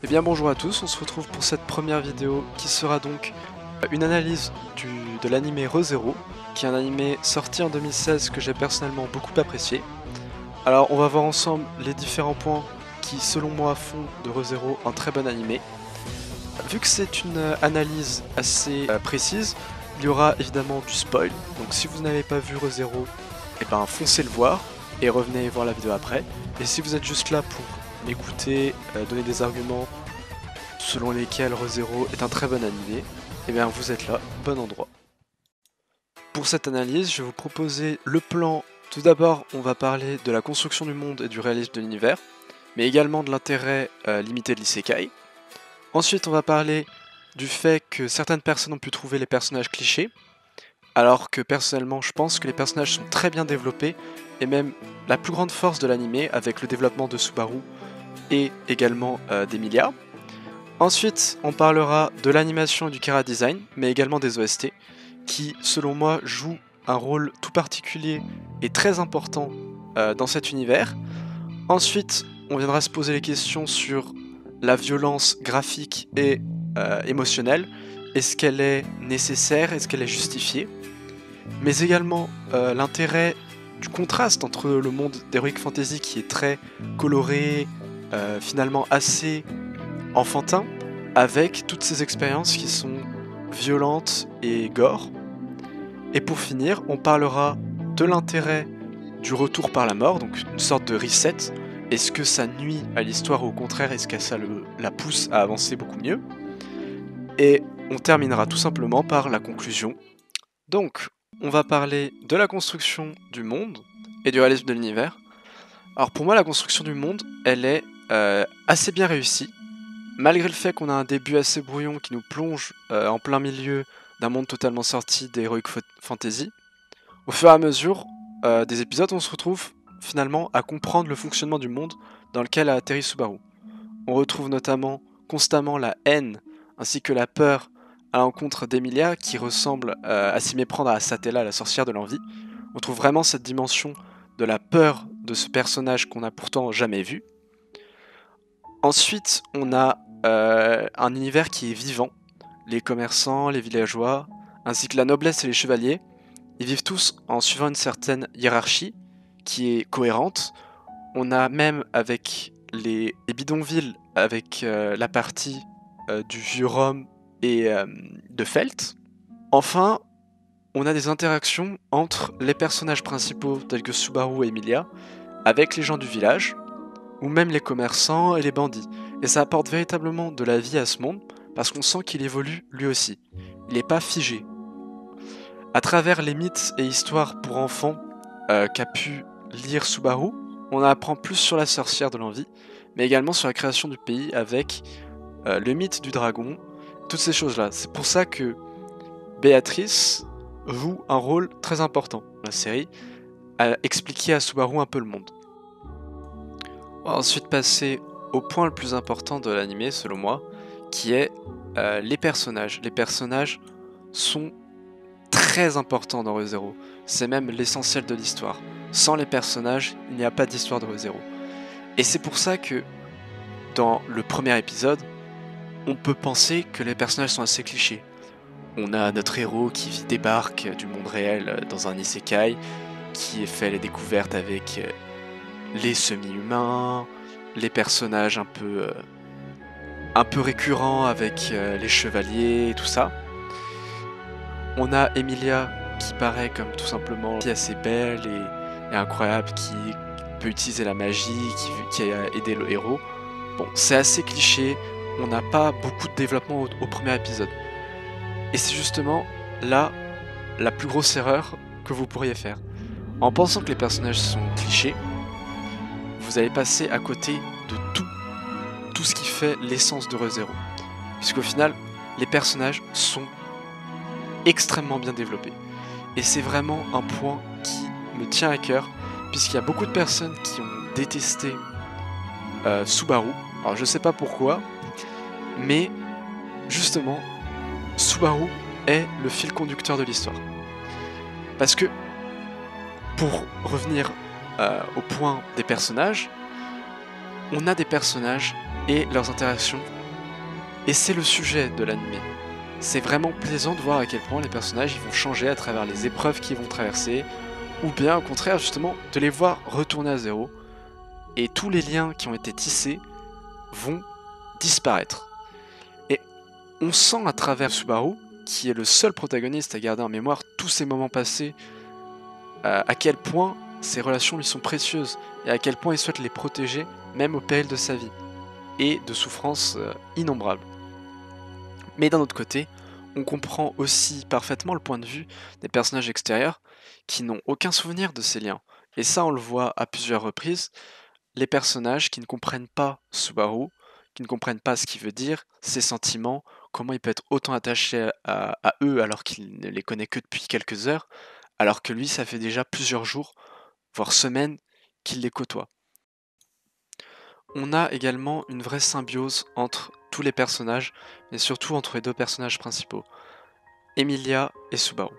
Eh bien bonjour à tous, on se retrouve pour cette première vidéo qui sera donc une analyse de l'anime ReZero, qui est un anime sorti en 2016 que j'ai personnellement beaucoup apprécié. Alors on va voir ensemble les différents points qui selon moi font de ReZero un très bon anime. Vu que c'est une analyse assez précise, il y aura évidemment du spoil, donc si vous n'avez pas vu ReZero, eh ben foncez le voir et revenez voir la vidéo après. Et si vous êtes juste là pour m'écouter, donner des arguments selon lesquels ReZero est un très bon animé, et bien vous êtes là, bon endroit. Pour cette analyse, je vais vous proposer le plan. Tout d'abord, on va parler de la construction du monde et du réalisme de l'univers, mais également de l'intérêt limité de l'isekai. Ensuite, on va parler du fait que certaines personnes ont pu trouver les personnages clichés, alors que personnellement, je pense que les personnages sont très bien développés, et même la plus grande force de l'anime avec le développement de Subaru et également d'Emilia. Ensuite, on parlera de l'animation et du chara design, mais également des OST, qui, selon moi, jouent un rôle tout particulier et très important dans cet univers. Ensuite, on viendra se poser les questions sur la violence graphique et émotionnelle. Est-ce qu'elle est nécessaire? Est-ce qu'elle est justifiée? Mais également l'intérêt du contraste entre le monde d'Heroic Fantasy qui est très coloré, finalement assez enfantin, avec toutes ces expériences qui sont violentes et gore. Et pour finir, on parlera de l'intérêt du retour par la mort, donc une sorte de reset. Est-ce que ça nuit à l'histoire ou au contraire, est-ce que ça la pousse à avancer beaucoup mieux? Et on terminera tout simplement par la conclusion. Donc, on va parler de la construction du monde et du réalisme de l'univers. Alors pour moi, la construction du monde, elle est assez bien réussie. Malgré le fait qu'on a un début assez brouillon qui nous plonge en plein milieu d'un monde totalement sorti d'Heroic Fantasy, au fur et à mesure des épisodes, on se retrouve finalement à comprendre le fonctionnement du monde dans lequel a atterri Subaru. On retrouve notamment constamment la haine ainsi que la peur à l'encontre d'Emilia qui ressemble à s'y méprendre à Satella, la sorcière de l'envie. On trouve vraiment cette dimension de la peur de ce personnage qu'on n'a pourtant jamais vu. Ensuite, on a un univers qui est vivant. Les commerçants, les villageois, ainsi que la noblesse et les chevaliers, ils vivent tous en suivant une certaine hiérarchie qui est cohérente. On a même avec les bidonvilles, avec la partie du vieux Rome et de Felt. Enfin, on a des interactions entre les personnages principaux tels que Subaru et Emilia, avec les gens du village, ou même les commerçants et les bandits. Et ça apporte véritablement de la vie à ce monde, parce qu'on sent qu'il évolue lui aussi. Il n'est pas figé. À travers les mythes et histoires pour enfants qu'a pu lire Subaru, on apprend plus sur la sorcière de l'envie, mais également sur la création du pays avec le mythe du dragon, toutes ces choses-là. C'est pour ça que Béatrice joue un rôle très important dans la série, à expliquer à Subaru un peu le monde. On va ensuite passer au point le plus important de l'anime, selon moi, qui est les personnages. Les personnages sont très importants dans ReZero. C'est même l'essentiel de l'histoire. Sans les personnages, il n'y a pas d'histoire de ReZero. Et c'est pour ça que, dans le premier épisode, on peut penser que les personnages sont assez clichés. On a notre héros qui débarque du monde réel dans un isekai, qui fait les découvertes avec les semi-humains, les personnages un peu récurrents avec les chevaliers et tout ça. On a Emilia qui paraît comme tout simplement assez belle et incroyable, qui peut utiliser la magie, qui a aidé le héros. Bon, c'est assez cliché, on n'a pas beaucoup de développement au premier épisode. Et c'est justement là la plus grosse erreur que vous pourriez faire. En pensant que les personnages sont clichés, vous allez passer à côté de tout ce qui fait l'essence de ReZero. Puisqu'au final, les personnages sont extrêmement bien développés. Et c'est vraiment un point qui me tient à cœur, puisqu'il y a beaucoup de personnes qui ont détesté Subaru. Alors je sais pas pourquoi, mais justement, Subaru est le fil conducteur de l'histoire. Parce que, pour revenir au point des personnages, on a des personnages et leurs interactions, et c'est le sujet de l'anime. C'est vraiment plaisant de voir à quel point les personnages ils vont changer à travers les épreuves qu'ils vont traverser, ou bien au contraire justement de les voir retourner à zéro, et tous les liens qui ont été tissés vont disparaître. Et on sent à travers Subaru, qui est le seul protagoniste à garder en mémoire tous ces moments passés, à quel point ces relations lui sont précieuses, et à quel point il souhaite les protéger, même au péril de sa vie, et de souffrances innombrables. Mais d'un autre côté, on comprend aussi parfaitement le point de vue des personnages extérieurs qui n'ont aucun souvenir de ces liens. Et ça, on le voit à plusieurs reprises, les personnages qui ne comprennent pas Subaru, qui ne comprennent pas ce qu'il veut dire, ses sentiments, comment il peut être autant attaché à eux alors qu'il ne les connaît que depuis quelques heures, alors que lui, ça fait déjà plusieurs jours, voire semaines, qu'il les côtoie. On a également une vraie symbiose entre tous les personnages, mais surtout entre les deux personnages principaux, Emilia et Subaru.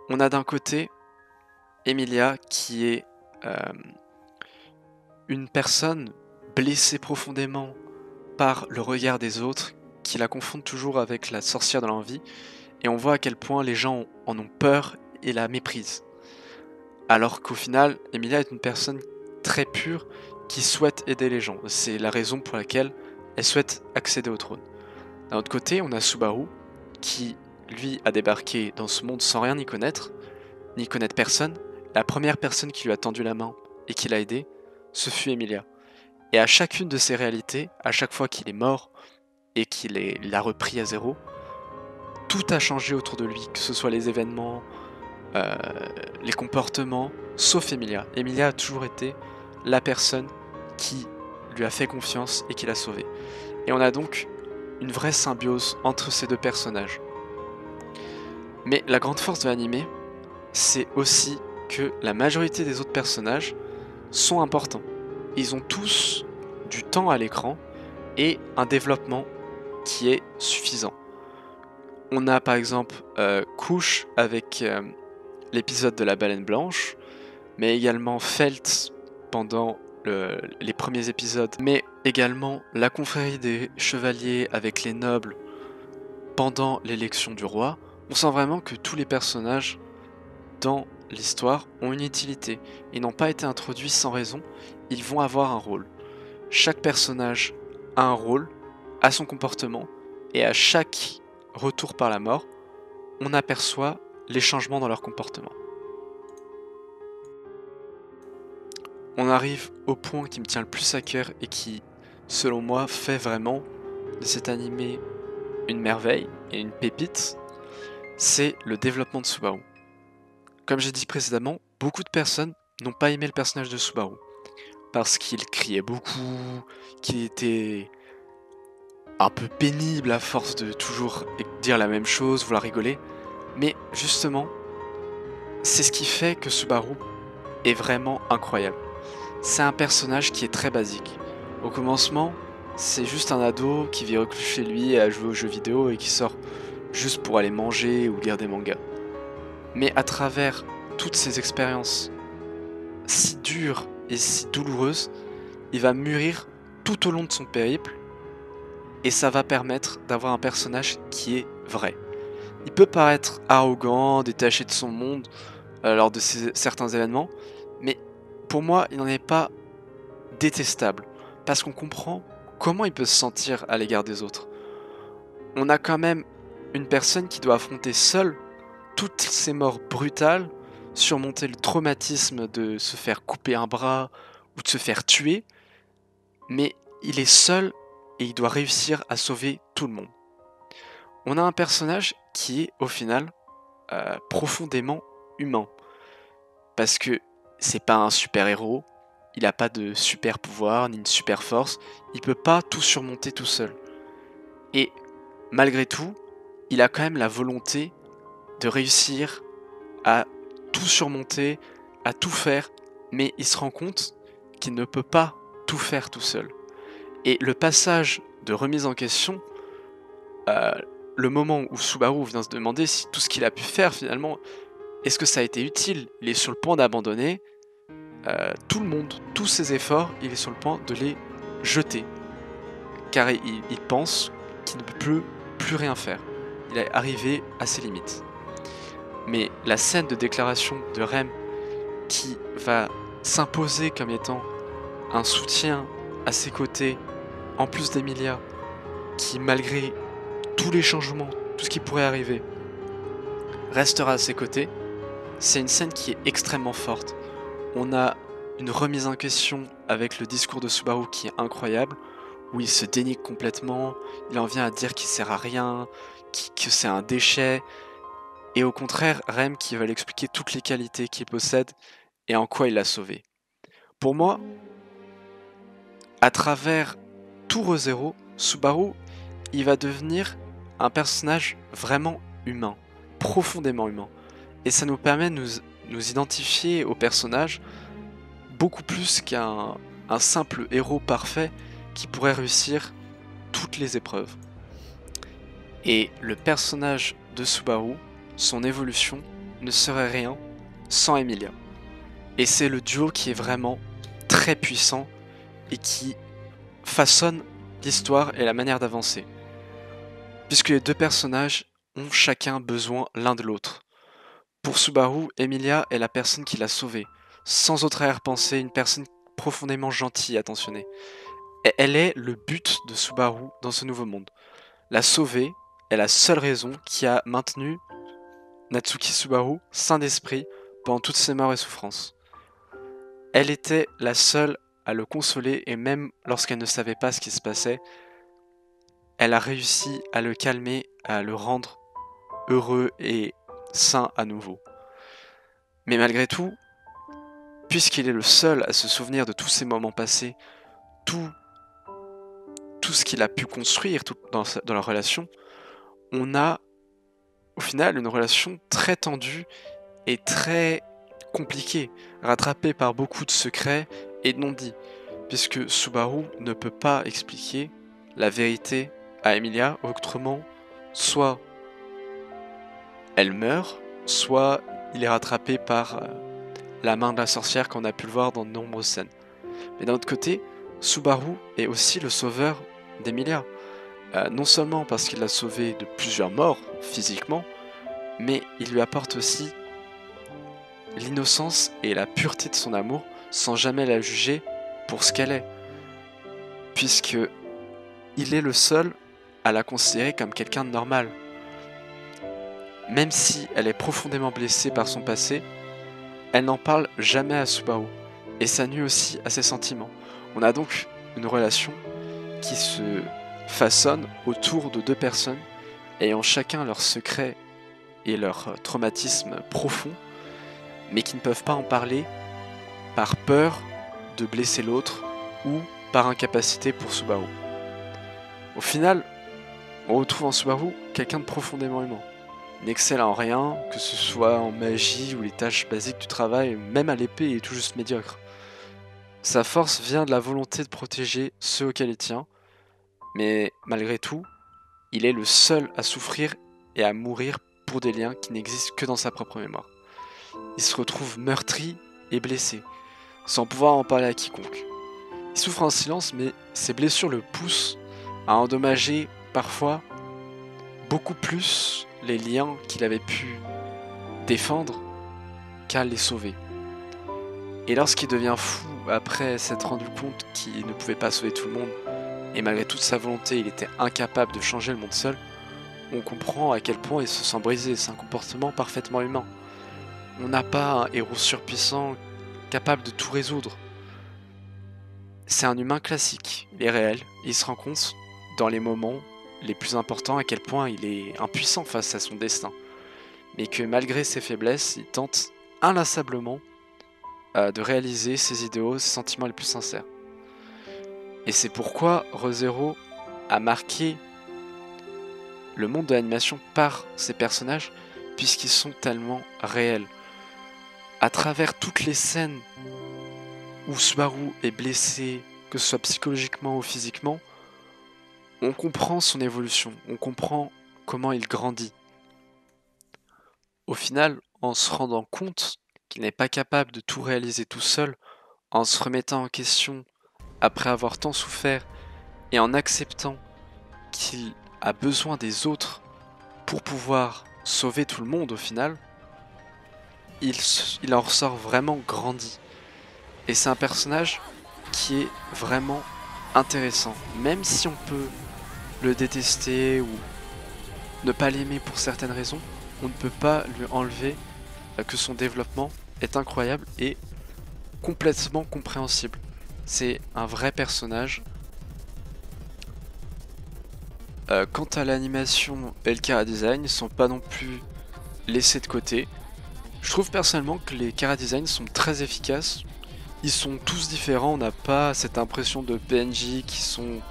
On a d'un côté Emilia qui est une personne blessée profondément par le regard des autres, qui la confondent toujours avec la sorcière de l'envie, et on voit à quel point les gens en ont peur et la méprisent. Alors qu'au final, Emilia est une personne très pure qui souhaite aider les gens. C'est la raison pour laquelle elle souhaite accéder au trône. D'un autre côté, on a Subaru qui, lui, a débarqué dans ce monde sans rien y connaître personne. La première personne qui lui a tendu la main et qui l'a aidé, ce fut Emilia. Et à chacune de ces réalités, à chaque fois qu'il est mort et qu'il l'a repris à zéro, tout a changé autour de lui, que ce soit les événements, les comportements, sauf Emilia. Emilia a toujours été la personne qui lui a fait confiance et qui l'a sauvé. Et on a donc une vraie symbiose entre ces deux personnages. Mais la grande force de l'anime, c'est aussi que la majorité des autres personnages sont importants. Ils ont tous du temps à l'écran et un développement qui est suffisant. On a par exemple Kush avec l'épisode de la baleine blanche, mais également Felt pendant les premiers épisodes, mais également la confrérie des chevaliers avec les nobles pendant l'élection du roi. On sent vraiment que tous les personnages dans l'histoire ont une utilité. Ils n'ont pas été introduits sans raison, ils vont avoir un rôle. Chaque personnage a un rôle, a son comportement, et à chaque retour par la mort, on aperçoit les changements dans leur comportement. On arrive au point qui me tient le plus à cœur et qui, selon moi, fait vraiment de cet animé une merveille et une pépite, c'est le développement de Subaru. Comme j'ai dit précédemment, beaucoup de personnes n'ont pas aimé le personnage de Subaru, parce qu'il criait beaucoup, qu'il était un peu pénible à force de toujours dire la même chose, vouloir rigoler, mais justement, c'est ce qui fait que Subaru est vraiment incroyable. C'est un personnage qui est très basique. Au commencement, c'est juste un ado qui vit reclus chez lui à jouer aux jeux vidéo et qui sort juste pour aller manger ou lire des mangas. Mais à travers toutes ces expériences si dures et si douloureuses, il va mûrir tout au long de son périple et ça va permettre d'avoir un personnage qui est vrai. Il peut paraître arrogant, détaché de son monde lors de certains événements, mais pour moi, il n'en est pas détestable, parce qu'on comprend comment il peut se sentir à l'égard des autres. On a quand même une personne qui doit affronter seule toutes ces morts brutales, surmonter le traumatisme de se faire couper un bras ou de se faire tuer, mais il est seul et il doit réussir à sauver tout le monde. On a un personnage qui est au final profondément humain, parce que c'est pas un super héros, il n'a pas de super pouvoir ni une super force, il peut pas tout surmonter tout seul. Et malgré tout, il a quand même la volonté de réussir à tout surmonter, à tout faire, mais il se rend compte qu'il ne peut pas tout faire tout seul. Et le passage de remise en question, le moment où Subaru vient se demander si tout ce qu'il a pu faire finalement, est-ce que ça a été utile? Il est sur le point d'abandonner tout le monde, tous ses efforts, il est sur le point de les jeté, car il pense qu'il ne peut plus rien faire. Il est arrivé à ses limites. Mais la scène de déclaration de Rem qui va s'imposer comme étant un soutien à ses côtés, en plus d'Emilia, qui malgré tous les changements, tout ce qui pourrait arriver, restera à ses côtés, c'est une scène qui est extrêmement forte. On a une remise en question avec le discours de Subaru qui est incroyable, où il se dénigre complètement, il en vient à dire qu'il sert à rien, que c'est un déchet, et au contraire, Rem qui va lui expliquer toutes les qualités qu'il possède et en quoi il l'a sauvé. Pour moi, à travers tout ReZero, Subaru, il va devenir un personnage vraiment humain, profondément humain. Et ça nous permet de nous identifier au personnage beaucoup plus qu'un simple héros parfait qui pourrait réussir toutes les épreuves. Et le personnage de Subaru, son évolution, ne serait rien sans Emilia. Et c'est le duo qui est vraiment très puissant et qui façonne l'histoire et la manière d'avancer. Puisque les deux personnages ont chacun besoin l'un de l'autre. Pour Subaru, Emilia est la personne qui l'a sauvé, sans autre arrière-pensée, une personne profondément gentille et attentionnée. Et elle est le but de Subaru dans ce nouveau monde. La sauver est la seule raison qui a maintenu Natsuki Subaru sain d'esprit pendant toutes ses morts et souffrances. Elle était la seule à le consoler et même lorsqu'elle ne savait pas ce qui se passait, elle a réussi à le calmer, à le rendre heureux et sain à nouveau. Mais malgré tout, puisqu'il est le seul à se souvenir de tous ces moments passés, tout ce qu'il a pu construire dans leur relation, on a au final une relation très tendue et très compliquée, rattrapée par beaucoup de secrets et de non-dits, puisque Subaru ne peut pas expliquer la vérité à Emilia, autrement, soit elle meurt, soit il est rattrapé par la main de la sorcière qu'on a pu le voir dans de nombreuses scènes. Mais d'un autre côté, Subaru est aussi le sauveur d'Emilia. Non seulement parce qu'il l'a sauvée de plusieurs morts physiquement, mais il lui apporte aussi l'innocence et la pureté de son amour sans jamais la juger pour ce qu'elle est. Puisque il est le seul à la considérer comme quelqu'un de normal. Même si elle est profondément blessée par son passé, elle n'en parle jamais à Subaru, et ça nuit aussi à ses sentiments. On a donc une relation qui se façonne autour de deux personnes ayant chacun leurs secrets et leurs traumatismes profonds, mais qui ne peuvent pas en parler par peur de blesser l'autre ou par incapacité pour Subaru. Au final, on retrouve en Subaru quelqu'un de profondément humain. Il n'excelle en rien, que ce soit en magie ou les tâches basiques du travail, même à l'épée il est tout juste médiocre. Sa force vient de la volonté de protéger ceux auxquels il tient, mais malgré tout, il est le seul à souffrir et à mourir pour des liens qui n'existent que dans sa propre mémoire. Il se retrouve meurtri et blessé, sans pouvoir en parler à quiconque. Il souffre en silence, mais ses blessures le poussent à endommager parfois beaucoup plus les liens qu'il avait pu défendre qu'à les sauver. Et lorsqu'il devient fou après s'être rendu compte qu'il ne pouvait pas sauver tout le monde, et malgré toute sa volonté il était incapable de changer le monde seul, on comprend à quel point il se sent brisé. C'est un comportement parfaitement humain. On n'a pas un héros surpuissant capable de tout résoudre. C'est un humain classique, il est réel, et il se rend compte dans les moments les plus importants à quel point il est impuissant face à son destin. Mais que malgré ses faiblesses, il tente inlassablement de réaliser ses idéaux, ses sentiments les plus sincères. Et c'est pourquoi ReZero a marqué le monde de l'animation par ses personnages, puisqu'ils sont tellement réels. À travers toutes les scènes où Subaru est blessé, que ce soit psychologiquement ou physiquement, on comprend son évolution, on comprend comment il grandit. Au final, en se rendant compte qu'il n'est pas capable de tout réaliser tout seul, en se remettant en question après avoir tant souffert et en acceptant qu'il a besoin des autres pour pouvoir sauver tout le monde au final, il en ressort vraiment grandi. Et c'est un personnage qui est vraiment intéressant. Même si on peut le détester ou ne pas l'aimer pour certaines raisons, on ne peut pas lui enlever que son développement est incroyable et complètement compréhensible. C'est un vrai personnage. Quant à l'animation et le chara design, ils sont pas non plus laissés de côté. Je trouve personnellement que les chara design sont très efficaces. Ils sont tous différents, on n'a pas cette impression de PNJ qui sont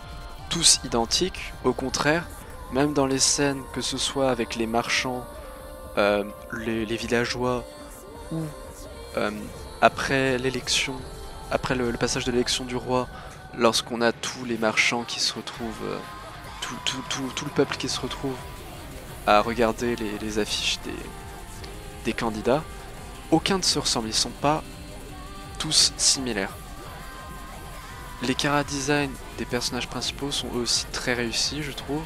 tous identiques. Au contraire, même dans les scènes, que ce soit avec les marchands, les villageois ou après l'élection, après le passage de l'élection du roi, lorsqu'on a tous les marchands qui se retrouvent, tout le peuple qui se retrouve à regarder les affiches des candidats, aucun ne se ressemble, ils sont pas tous similaires. Les chara design des personnages principaux sont eux aussi très réussis, je trouve.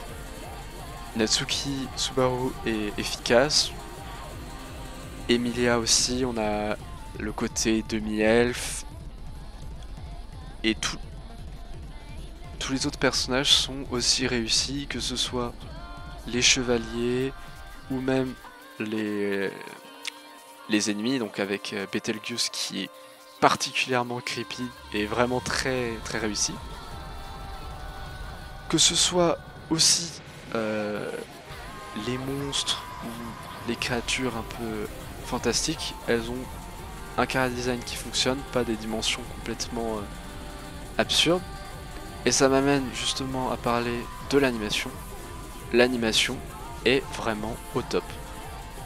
Natsuki Subaru est efficace. Emilia aussi, on a le côté demi-elfe. Et tous les autres personnages sont aussi réussis, que ce soit les chevaliers ou même les ennemis, donc avec Betelgeuse qui est particulièrement creepy et vraiment très très réussi. Que ce soit aussi les monstres ou les créatures un peu fantastiques, elles ont un chara design qui fonctionne, pas des dimensions complètement absurdes. Et ça m'amène justement à parler de l'animation. L'animation est vraiment au top.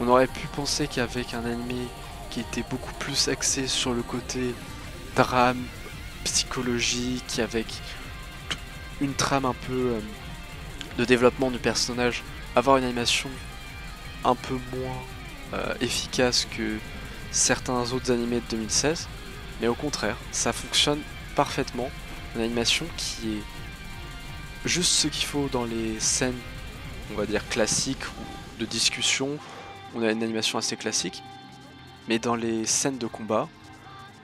On aurait pu penser qu'avec un animé qui était beaucoup plus axé sur le côté drame, psychologique, avec une trame un peu de développement du personnage, avoir une animation un peu moins efficace que certains autres animés de 2016, mais au contraire, ça fonctionne parfaitement. Une animation qui est juste ce qu'il faut dans les scènes, on va dire classiques ou de discussion. On a une animation assez classique, mais dans les scènes de combat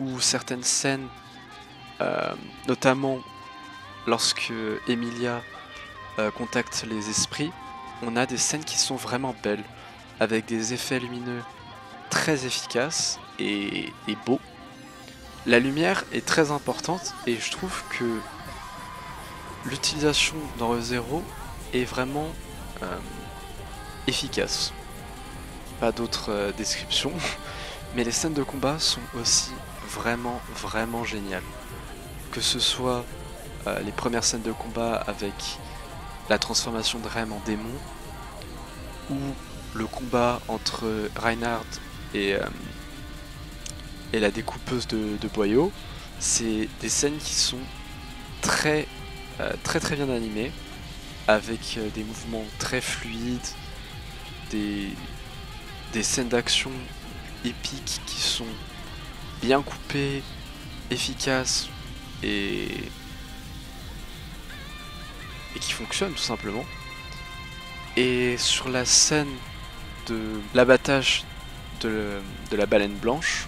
ou certaines scènes, notamment lorsque Emilia contacte les esprits, on a des scènes qui sont vraiment belles, avec des effets lumineux très efficaces et beaux. La lumière est très importante et je trouve que l'utilisation dans Re:Zero est vraiment efficace. Pas d'autres descriptions, mais les scènes de combat sont aussi vraiment géniales. Que ce soit les premières scènes de combat avec la transformation de Rem en démon, ou le combat entre Reinhardt et la découpeuse de boyaux, c'est des scènes qui sont très bien animées, avec des mouvements très fluides, des scènes d'action épiques qui sont bien coupées, efficaces et qui fonctionnent tout simplement. Et sur la scène de l'abattage de la baleine blanche,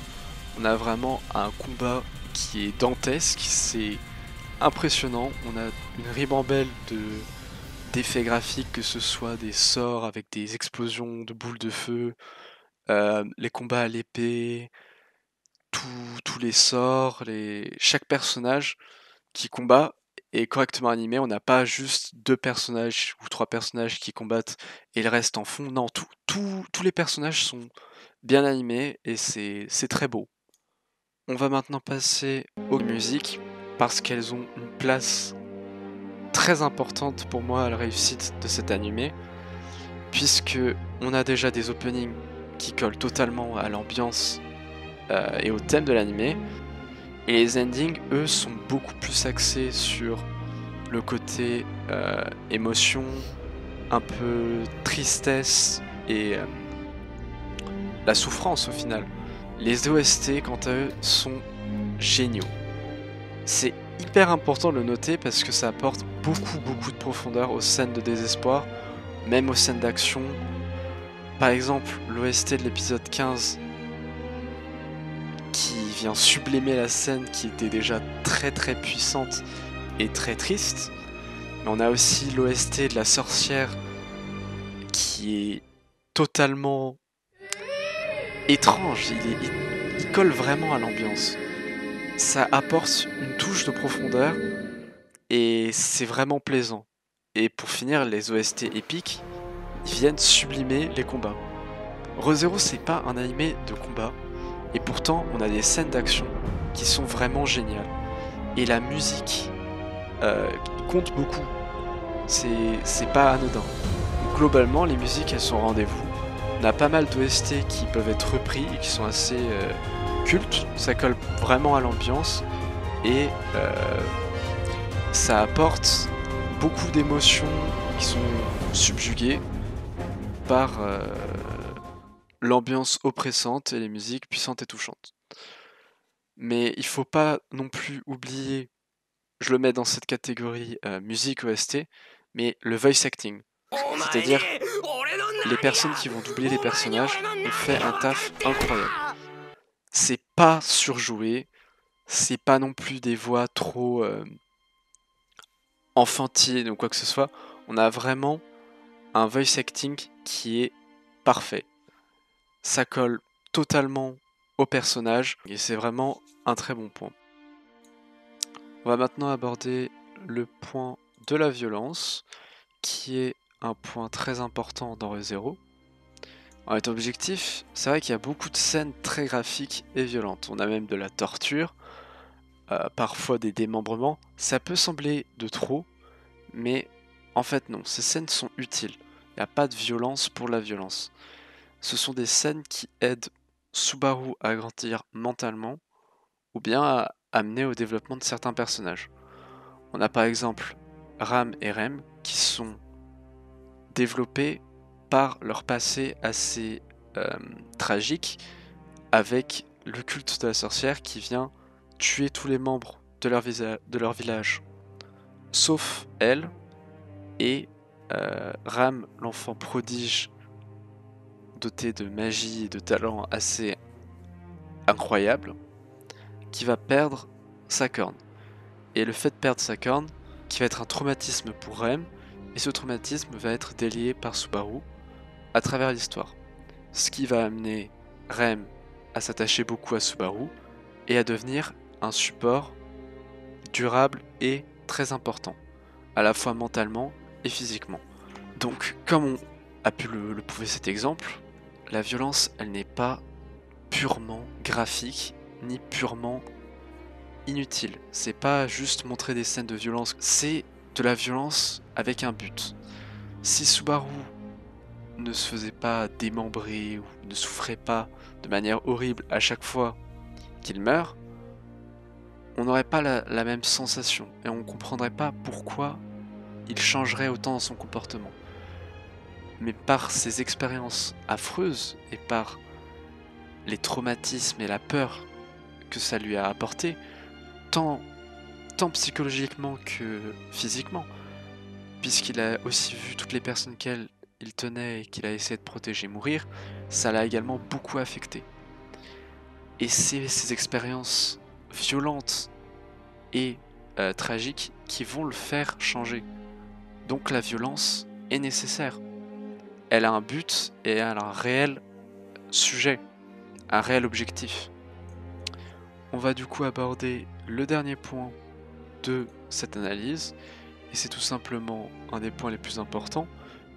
on a vraiment un combat qui est dantesque, c'est impressionnant. On a une ribambelle d'effets graphiques, que ce soit des sorts avec des explosions de boules de feu, les combats à l'épée, tous les sorts, chaque personnage qui combat est correctement animé. On n'a pas juste 2 personnages ou 3 personnages qui combattent et le reste en fond. Non, tous les personnages sont bien animés et c'est très beau. On va maintenant passer aux musiques parce qu'elles ont une place très importante pour moi à la réussite de cet animé, puisque on a déjà des openings qui collent totalement à l'ambiance et au thème de l'animé, et les endings, eux, sont beaucoup plus axés sur le côté émotion, un peu tristesse et la souffrance au final. Les OST, quant à eux, sont géniaux. C'est hyper important de le noter parce que ça apporte beaucoup de profondeur aux scènes de désespoir, même aux scènes d'action. Par exemple, l'OST de l'épisode 15 qui vient sublimer la scène qui était déjà très puissante et très triste. Mais on a aussi l'OST de la sorcière qui est totalement étrange, il colle vraiment à l'ambiance. Ça apporte une touche de profondeur et c'est vraiment plaisant. Et pour finir, les OST épiques, ils viennent sublimer les combats. Re:Zero, c'est pas un animé de combat, et pourtant on a des scènes d'action qui sont vraiment géniales. Et la musique compte beaucoup, c'est pas anodin. Globalement, les musiques elles sont au rendez-vous. On a pas mal d'OST qui peuvent être repris et qui sont assez cultes, ça colle vraiment à l'ambiance et ça apporte beaucoup d'émotions qui sont subjuguées par l'ambiance oppressante et les musiques puissantes et touchantes. Mais il faut pas non plus oublier, je le mets dans cette catégorie musique OST, mais le voice acting. C'est-à-dire les personnes qui vont doubler les personnages ont fait un taf incroyable. C'est pas surjoué, c'est pas non plus des voix trop enfantines ou quoi que ce soit. On a vraiment un voice acting qui est parfait. Ça colle totalement au personnage et c'est vraiment un très bon point. On va maintenant aborder le point de la violence qui est un point très important dans Re:Zero. En étant objectif, c'est vrai qu'il y a beaucoup de scènes très graphiques et violentes. On a même de la torture, parfois des démembrements. Ça peut sembler de trop, mais en fait non, ces scènes sont utiles. Il n'y a pas de violence pour la violence. Ce sont des scènes qui aident Subaru à grandir mentalement, ou bien à amener au développement de certains personnages. On a par exemple Ram et Rem qui sont développés par leur passé assez tragique, avec le culte de la sorcière qui vient tuer tous les membres de leur village, sauf elle, et Ram, l'enfant prodige, doté de magie et de talent assez incroyable, qui va perdre sa corne. Et le fait de perdre sa corne, qui va être un traumatisme pour Rem, et ce traumatisme va être délié par Subaru à travers l'histoire. Ce qui va amener Rem à s'attacher beaucoup à Subaru et à devenir un support durable et très important, à la fois mentalement et physiquement. Donc, comme on a pu le prouver cet exemple, la violence, elle n'est pas purement graphique, ni purement inutile. C'est pas juste montrer des scènes de violence, c'est de la violence avec un but. Si Subaru ne se faisait pas démembrer ou ne souffrait pas de manière horrible à chaque fois qu'il meurt, on n'aurait pas la même sensation et on ne comprendrait pas pourquoi il changerait autant dans son comportement. Mais par ses expériences affreuses et par les traumatismes et la peur que ça lui a apporté, tant psychologiquement que physiquement, puisqu'il a aussi vu toutes les personnes qu'il tenait et qu'il a essayé de protéger mourir, ça l'a également beaucoup affecté. Et c'est ces expériences violentes et tragiques qui vont le faire changer. Donc la violence est nécessaire. Elle a un but et elle a un réel sujet, un réel objectif. On va du coup aborder le dernier point de cette analyse, et c'est tout simplement un des points les plus importants,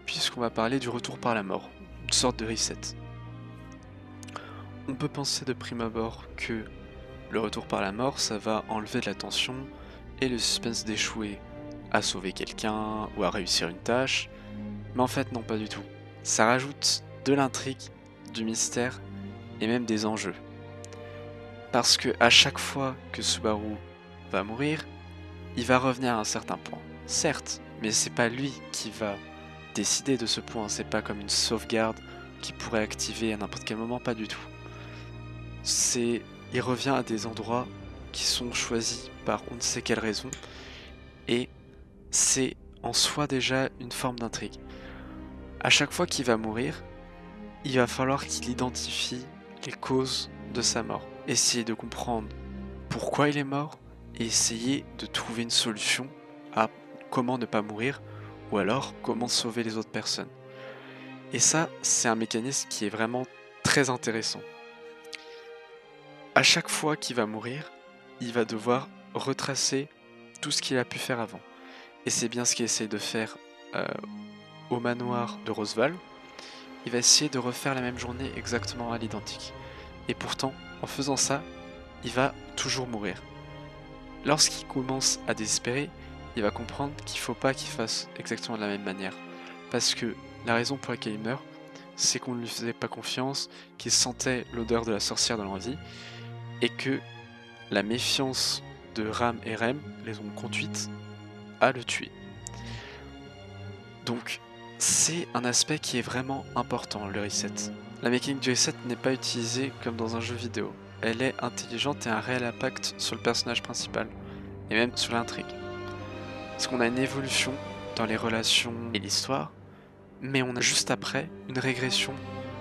puisqu'on va parler du retour par la mort, une sorte de reset. On peut penser de prime abord que le retour par la mort, ça va enlever de la tension et le suspense d'échouer à sauver quelqu'un ou à réussir une tâche, mais en fait non, pas du tout. Ça rajoute de l'intrigue, du mystère et même des enjeux. Parce que à chaque fois que Subaru va mourir, il va revenir à un certain point. Certes, mais c'est pas lui qui va décider de ce point, c'est pas comme une sauvegarde qui pourrait activer à n'importe quel moment, pas du tout. Il revient à des endroits qui sont choisis par on ne sait quelle raison, et c'est en soi déjà une forme d'intrigue. À chaque fois qu'il va mourir, il va falloir qu'il identifie les causes de sa mort, essayer de comprendre pourquoi il est mort, et essayer de trouver une solution à comment ne pas mourir, ou alors comment sauver les autres personnes. Et ça, c'est un mécanisme qui est vraiment très intéressant. À chaque fois qu'il va mourir, il va devoir retracer tout ce qu'il a pu faire avant. Et c'est bien ce qu'il essaie de faire au manoir de Roseval. Il va essayer de refaire la même journée exactement à l'identique. Et pourtant, en faisant ça, il va toujours mourir. Lorsqu'il commence à désespérer, il va comprendre qu'il ne faut pas qu'il fasse exactement de la même manière. Parce que la raison pour laquelle il meurt, c'est qu'on ne lui faisait pas confiance, qu'il sentait l'odeur de la sorcière dans l'envie, et que la méfiance de Ram et Rem les ont conduites à le tuer. Donc, c'est un aspect qui est vraiment important, le reset. La mécanique du reset n'est pas utilisée comme dans un jeu vidéo. Elle est intelligente et a un réel impact sur le personnage principal, et même sur l'intrigue. Parce qu'on a une évolution dans les relations et l'histoire, mais on a juste après une régression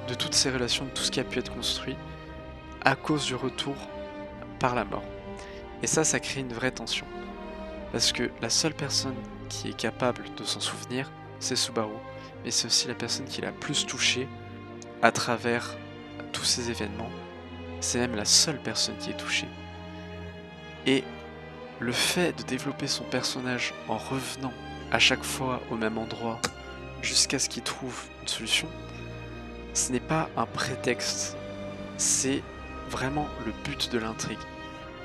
de toutes ces relations, de tout ce qui a pu être construit, à cause du retour par la mort. Et ça crée une vraie tension. Parce que la seule personne qui est capable de s'en souvenir, c'est Subaru. Mais c'est aussi la personne qui l'a plus touché à travers tous ces événements. C'est même la seule personne qui est touchée. Et le fait de développer son personnage en revenant à chaque fois au même endroit, jusqu'à ce qu'il trouve une solution, ce n'est pas un prétexte, c'est vraiment le but de l'intrigue.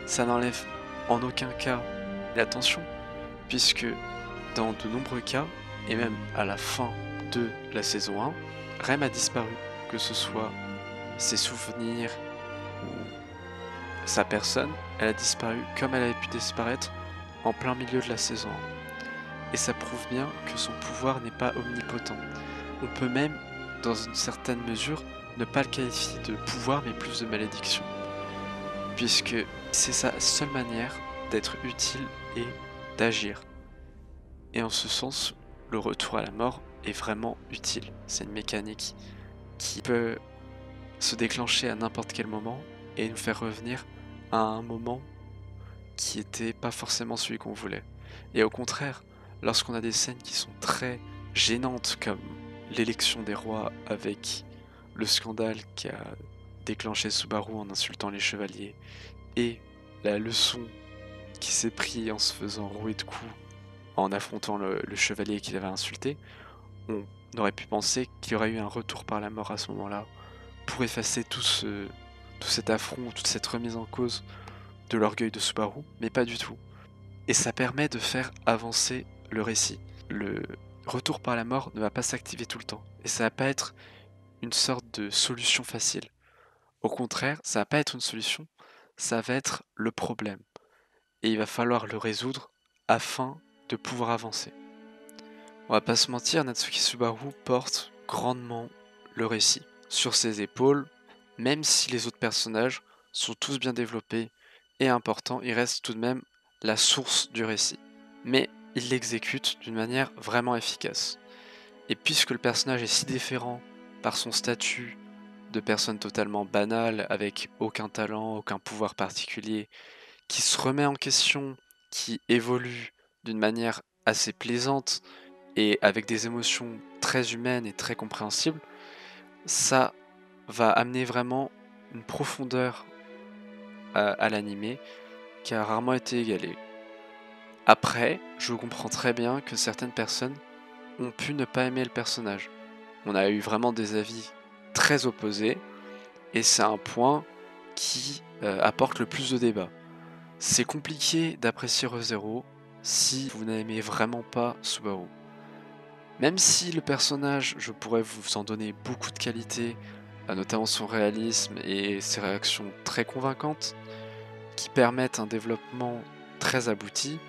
Ça n'enlève en aucun cas l'attention, puisque dans de nombreux cas, et même à la fin de la saison 1, Rem a disparu, que ce soit ses souvenirs ou sa personne, elle a disparu comme elle avait pu disparaître en plein milieu de la saison 1. Et ça prouve bien que son pouvoir n'est pas omnipotent. On peut même, dans une certaine mesure, ne pas le qualifier de pouvoir mais plus de malédiction, puisque c'est sa seule manière d'être utile et d'agir. Et en ce sens, le retour à la mort est vraiment utile. C'est une mécanique qui peut se déclencher à n'importe quel moment et nous faire revenir à un moment qui était pas forcément celui qu'on voulait. Et au contraire, lorsqu'on a des scènes qui sont très gênantes, comme l'élection des rois avec le scandale qui a déclenché Subaru en insultant les chevaliers, et la leçon qui s'est pris en se faisant rouer de coups en affrontant le chevalier qu'il avait insulté, on aurait pu penser qu'il y aurait eu un retour par la mort à ce moment-là, pour effacer tout cet affront, toute cette remise en cause de l'orgueil de Subaru, mais pas du tout. Et ça permet de faire avancer le récit. Le retour par la mort ne va pas s'activer tout le temps, et ça va pas être une sorte de solution facile. Au contraire, ça va pas être une solution, ça va être le problème. Et il va falloir le résoudre afin de pouvoir avancer. On va pas se mentir, Natsuki Subaru porte grandement le récit sur ses épaules, même si les autres personnages sont tous bien développés et importants, il reste tout de même la source du récit. Mais il l'exécute d'une manière vraiment efficace. Et puisque le personnage est si différent par son statut de personne totalement banale, avec aucun talent, aucun pouvoir particulier, qui se remet en question, qui évolue d'une manière assez plaisante et avec des émotions très humaines et très compréhensibles, ça va amener vraiment une profondeur à l'animé qui a rarement été égalée. Après, je comprends très bien que certaines personnes ont pu ne pas aimer le personnage. On a eu vraiment des avis très opposés, et c'est un point qui apporte le plus de débats. C'est compliqué d'apprécier ReZero si vous n'aimez vraiment pas Subaru. Même si le personnage, je pourrais vous en donner beaucoup de qualités, notamment son réalisme et ses réactions très convaincantes, qui permettent un développement très abouti,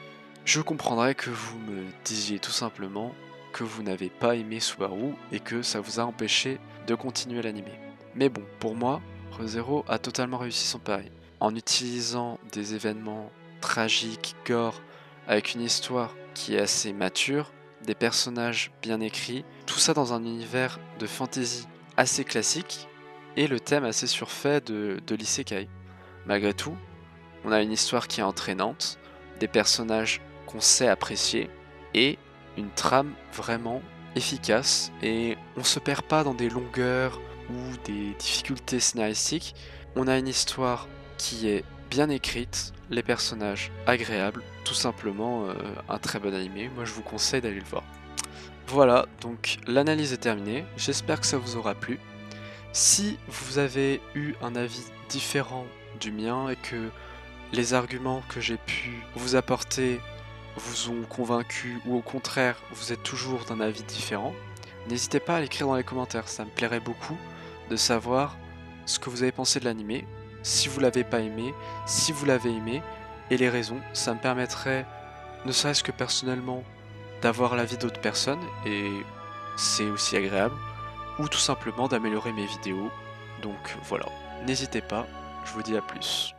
je comprendrais que vous me disiez tout simplement que vous n'avez pas aimé Subaru et que ça vous a empêché de continuer l'anime. Mais bon, pour moi, ReZero a totalement réussi son pari. en utilisant des événements tragiques, gore, avec une histoire qui est assez mature, des personnages bien écrits, tout ça dans un univers de fantasy assez classique et le thème assez surfait de l'isekai. Malgré tout, on a une histoire qui est entraînante, des personnages qu'on sait apprécier et une trame vraiment efficace, et on se perd pas dans des longueurs ou des difficultés scénaristiques. On a une histoire qui est bien écrite, les personnages agréables, tout simplement un très bon animé. Moi je vous conseille d'aller le voir. Voilà, donc l'analyse est terminée, j'espère que ça vous aura plu. Si vous avez eu un avis différent du mien et que les arguments que j'ai pu vous apporter vous ont convaincu ou au contraire vous êtes toujours d'un avis différent, n'hésitez pas à l'écrire dans les commentaires, ça me plairait beaucoup de savoir ce que vous avez pensé de l'animé, si vous l'avez pas aimé, si vous l'avez aimé, et les raisons. Ça me permettrait, ne serait-ce que personnellement, d'avoir l'avis d'autres personnes, et c'est aussi agréable, ou tout simplement d'améliorer mes vidéos. Donc voilà, n'hésitez pas, je vous dis à plus.